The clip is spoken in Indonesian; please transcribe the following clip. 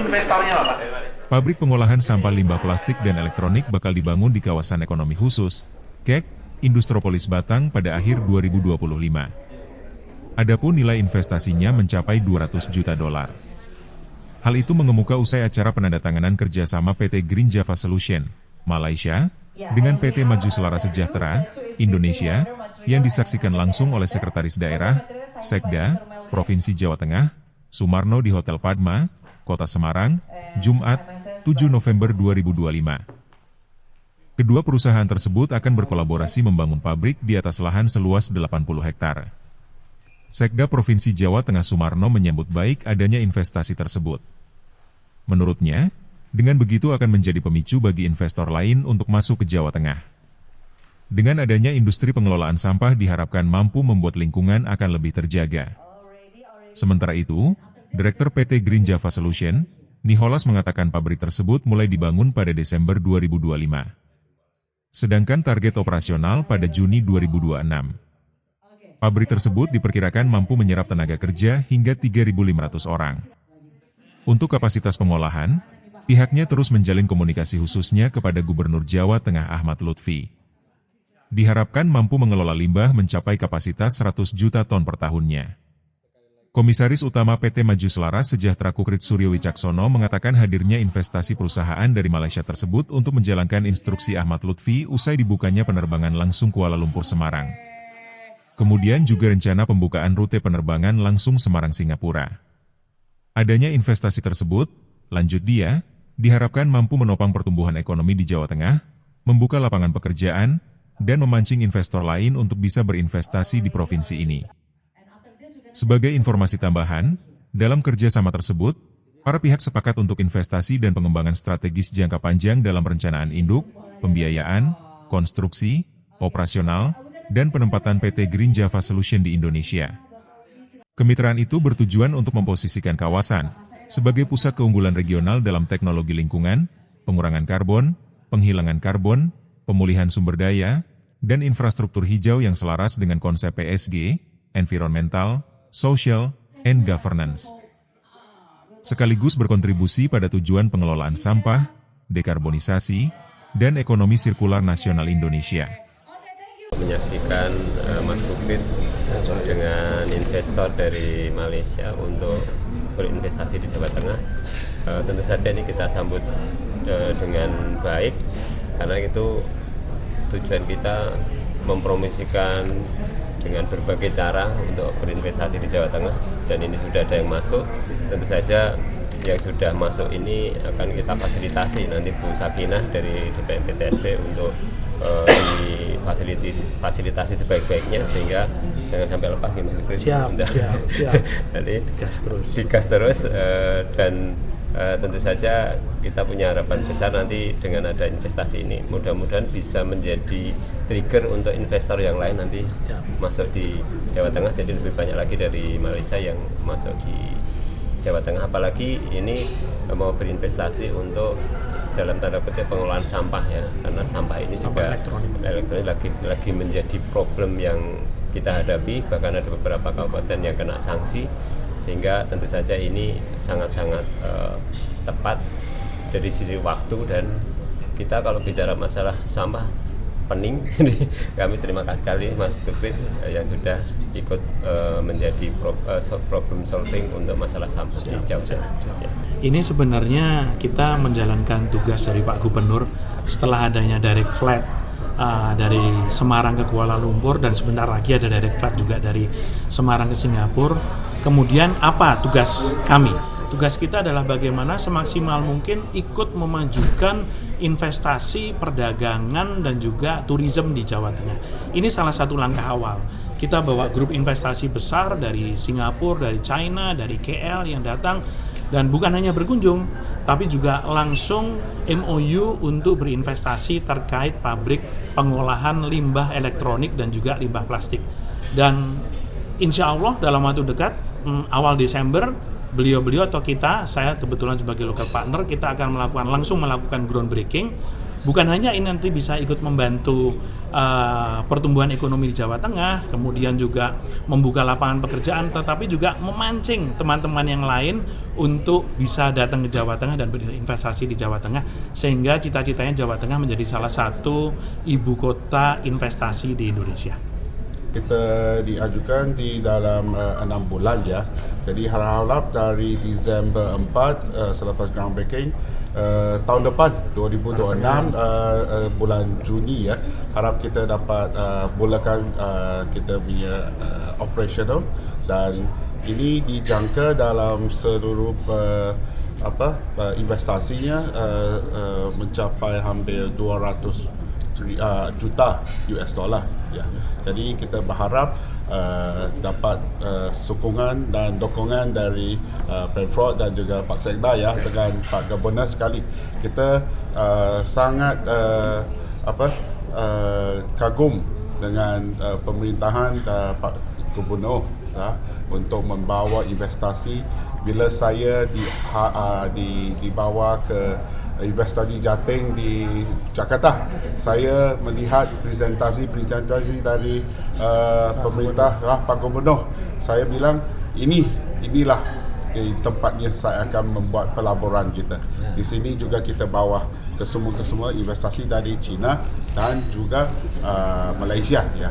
investornya Bapak? Pabrik pengolahan sampah limbah plastik dan elektronik bakal dibangun di kawasan ekonomi khusus, KEK, Industropolis Batang pada akhir 2025. Adapun nilai investasinya mencapai 200 juta dolar. Hal itu mengemuka usai acara penandatanganan kerjasama PT Green Java Solution, Malaysia, dengan PT Maju Selara Sejahtera, Indonesia, yang disaksikan langsung oleh Sekretaris Daerah, Sekda, Provinsi Jawa Tengah, Sumarno di Hotel Padma, Kota Semarang, Jumat, 7 November 2025. Kedua perusahaan tersebut akan berkolaborasi membangun pabrik di atas lahan seluas 80 hektar. Sekda Provinsi Jawa Tengah Sumarno menyambut baik adanya investasi tersebut. Menurutnya, dengan begitu akan menjadi pemicu bagi investor lain untuk masuk ke Jawa Tengah. Dengan adanya industri pengelolaan sampah diharapkan mampu membuat lingkungan akan lebih terjaga. Sementara itu, Direktur PT Green Java Solution, Nicholas mengatakan pabrik tersebut mulai dibangun pada Desember 2025. Sedangkan target operasional pada Juni 2026. Pabrik tersebut diperkirakan mampu menyerap tenaga kerja hingga 3.500 orang. Untuk kapasitas pengolahan, pihaknya terus menjalin komunikasi khususnya kepada Gubernur Jawa Tengah Ahmad Lutfi. Diharapkan mampu mengelola limbah mencapai kapasitas 100 juta ton per tahunnya. Komisaris Utama PT Maju Selaras Sejahtera Kukrit Suryo Wicaksono mengatakan hadirnya investasi perusahaan dari Malaysia tersebut untuk menjalankan instruksi Ahmad Lutfi usai dibukanya penerbangan langsung Kuala Lumpur Semarang. Kemudian juga rencana pembukaan rute penerbangan langsung Semarang-Singapura. Adanya investasi tersebut, lanjut dia, diharapkan mampu menopang pertumbuhan ekonomi di Jawa Tengah, membuka lapangan pekerjaan, dan memancing investor lain untuk bisa berinvestasi di provinsi ini. Sebagai informasi tambahan, dalam kerjasama tersebut, para pihak sepakat untuk investasi dan pengembangan strategis jangka panjang dalam perencanaan induk, pembiayaan, konstruksi, operasional, dan penempatan PT Green Java Solution di Indonesia. Kemitraan itu bertujuan untuk memposisikan kawasan sebagai pusat keunggulan regional dalam teknologi lingkungan, pengurangan karbon, penghilangan karbon, pemulihan sumber daya, dan infrastruktur hijau yang selaras dengan konsep ESG, Environmental, Social, and Governance. Sekaligus berkontribusi pada tujuan pengelolaan sampah, dekarbonisasi, dan ekonomi sirkular nasional Indonesia. Menyaksikan Mas Kukrit dengan investor dari Malaysia untuk berinvestasi di Jawa Tengah. Tentu saja ini kita sambut dengan baik, karena itu tujuan kita mempromosikan dengan berbagai cara untuk berinvestasi di Jawa Tengah, dan ini sudah ada yang masuk. Tentu saja yang sudah masuk ini akan kita fasilitasi nanti Bu Sakinah dari DPMPTSB untuk difasilitasi sebaik-baiknya, sehingga jangan sampai lepas nih Mas Kukrit. Siap. Jadi digas terus, dan tentu saja kita punya harapan besar nanti dengan ada investasi ini, mudah-mudahan bisa menjadi trigger untuk investor yang lain nanti masuk di Jawa Tengah, jadi lebih banyak lagi dari Malaysia yang masuk di Jawa Tengah, apalagi ini mau berinvestasi untuk dalam tanda kutip pengelolaan sampah ya, karena sampah ini juga elektronik lagi menjadi problem yang kita hadapi, bahkan ada beberapa kabupaten yang kena sanksi, sehingga tentu saja ini sangat-sangat tepat dari sisi waktu. Dan kita kalau bicara masalah sampah pening, kami terima kasih sekali Mas Kukrit yang sudah ikut menjadi problem solving untuk masalah sampah di Jawa Tengah. Ini sebenarnya kita menjalankan tugas dari Pak Gubernur setelah adanya direct flight dari Semarang ke Kuala Lumpur, dan sebentar lagi ada direct flight juga dari Semarang ke Singapura. Kemudian apa tugas kami? Tugas kita adalah bagaimana semaksimal mungkin ikut memajukan investasi, perdagangan, dan juga tourism di Jawa Tengah. Ini salah satu langkah awal. Kita bawa grup investasi besar dari Singapura, dari China, dari KL yang datang, dan bukan hanya berkunjung, tapi juga langsung MOU untuk berinvestasi terkait pabrik pengolahan limbah elektronik dan juga limbah plastik. Dan insya Allah dalam waktu dekat, awal Desember, beliau-beliau atau kita, saya kebetulan sebagai local partner, kita akan langsung melakukan groundbreaking bukan hanya ini nanti bisa ikut membantu pertumbuhan ekonomi di Jawa Tengah, kemudian juga membuka lapangan pekerjaan, tetapi juga memancing teman-teman yang lain untuk bisa datang ke Jawa Tengah dan berinvestasi di Jawa Tengah, sehingga cita-citanya Jawa Tengah menjadi salah satu ibu kota investasi di Indonesia. Kita diajukan di dalam 6 bulan ya. Jadi harap dari Disember 4 selepas groundbreaking tahun depan 2026 bulan Juni ya, harap kita dapat mulakan kita punya operational, dan ini dijangka dalam seluruh investasinya mencapai hampir 200 juta US dollar ya. Jadi kita berharap dapat sokongan dan dokongan dari Pemprov dan juga Pak Sekda ya, dengan Pak Governor sekali. Kita sangat kagum dengan pemerintahan Pak Gubernur ya, untuk membawa investasi. Bila saya dibawa ke investasi Jating di Jakarta, saya melihat presentasi dari pemerintah Pak Gubernur. Saya bilang inilah tempatnya saya akan membuat pelaburan kita. Di sini juga kita bawa ke semua investasi dari China dan juga Malaysia ya.